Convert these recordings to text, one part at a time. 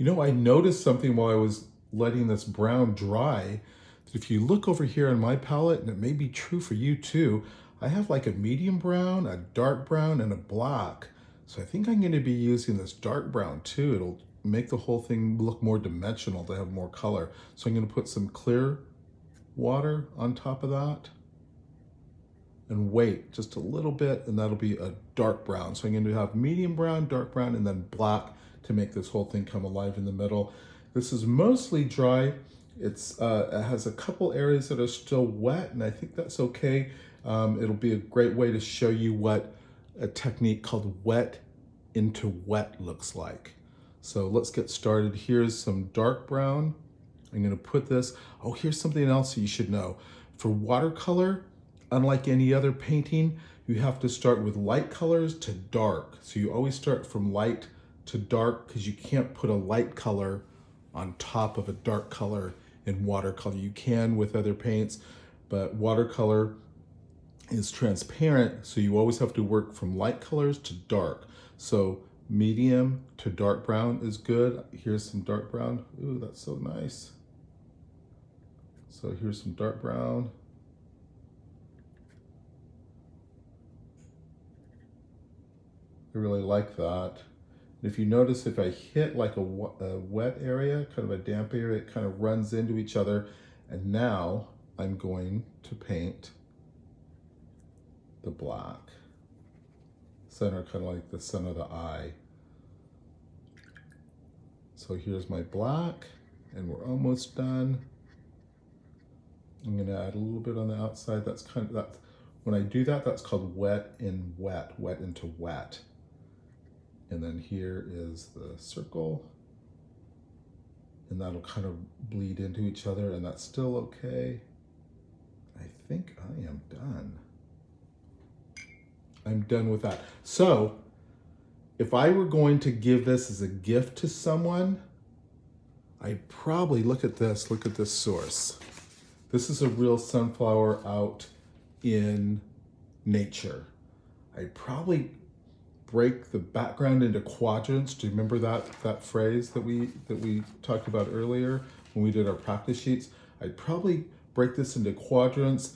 You know, I noticed something while I was letting this brown dry. That if you look over here on my palette, and it may be true for you too, I have like a medium brown, a dark brown, and a black. So I think I'm going to be using this dark brown too. It'll make the whole thing look more dimensional to have more color. So I'm going to put some clear water on top of that and wait just a little bit, and that'll be a dark brown. So I'm going to have medium brown, dark brown, and then black to make this whole thing come alive in the middle. This is mostly dry. It has a couple areas that are still wet, and I think that's okay. It'll be a great way to show you what a technique called wet into wet looks like. So let's get started. Here's some dark brown. I'm going to put this. Oh, here's something else you should know. For watercolor, unlike any other painting, you have to start with light colors to dark. So you always start from light to dark because you can't put a light color on top of a dark color in watercolor. You can with other paints, but watercolor is transparent, so you always have to work from light colors to dark. So medium to dark brown is good. Here's some dark brown. Ooh, that's so nice. So here's some dark brown. I really like that. If you notice, if I hit like a wet area, kind of a damp area, it kind of runs into each other. And now I'm going to paint the black. Center, kind of like the center of the eye. So here's my black, and we're almost done. I'm gonna add a little bit on the outside. That's kind of, that. When I do that, that's called wet in wet, wet into wet. And then here is the circle, and that'll kind of bleed into each other, and that's still okay. I think I am done. I'm done with that. So if I were going to give this as a gift to someone, I'd probably look at this source. This is a real sunflower out in nature. I'd probably break the background into quadrants. Do you remember that phrase that we talked about earlier when we did our practice sheets? I'd probably break this into quadrants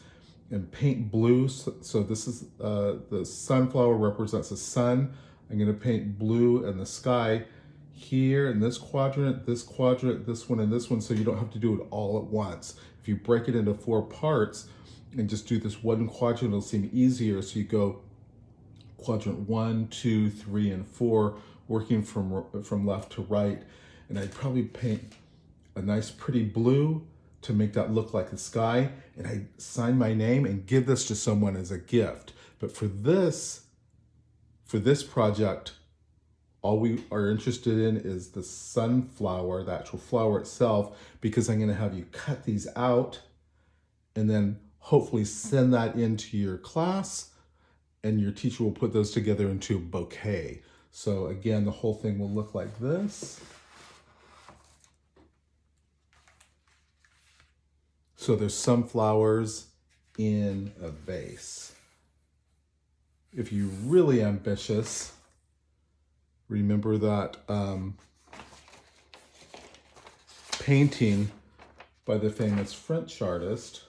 and paint blue. So this is the sunflower represents the sun. I'm going to paint blue and the sky here in this quadrant, this one, and this one, so you don't have to do it all at once. If you break it into 4 parts and just do this one quadrant, it'll seem easier. So you go quadrant 1, 2, 3, and 4, working from left to right. And I'd probably paint a nice pretty blue to make that look like the sky. And I sign my name and give this to someone as a gift. But for this project, all we are interested in is the sunflower, the actual flower itself, because I'm gonna have you cut these out and then hopefully send that into your class, and your teacher will put those together into a bouquet. So again, the whole thing will look like this. So there's sunflowers in a vase. If you're really ambitious, remember that painting by the famous French artist,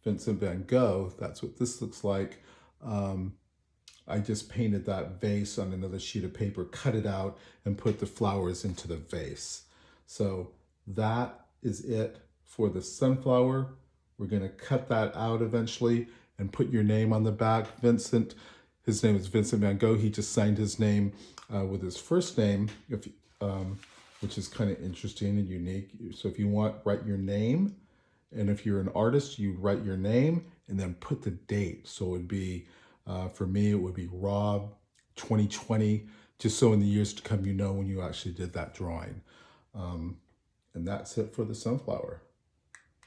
Vincent van Gogh, that's what this looks like. I just painted that vase on another sheet of paper, cut it out, and put the flowers into the vase. So that is it for the sunflower. We're gonna cut that out eventually and put your name on the back. Vincent, his name is Vincent van Gogh. He just signed his name with his first name, which is kind of interesting and unique. So if you want, write your name. And if you're an artist, you write your name and then put the date. So it would be, for me, it would be Rob 2020, just so in the years to come, you know when you actually did that drawing. And that's it for the sunflower.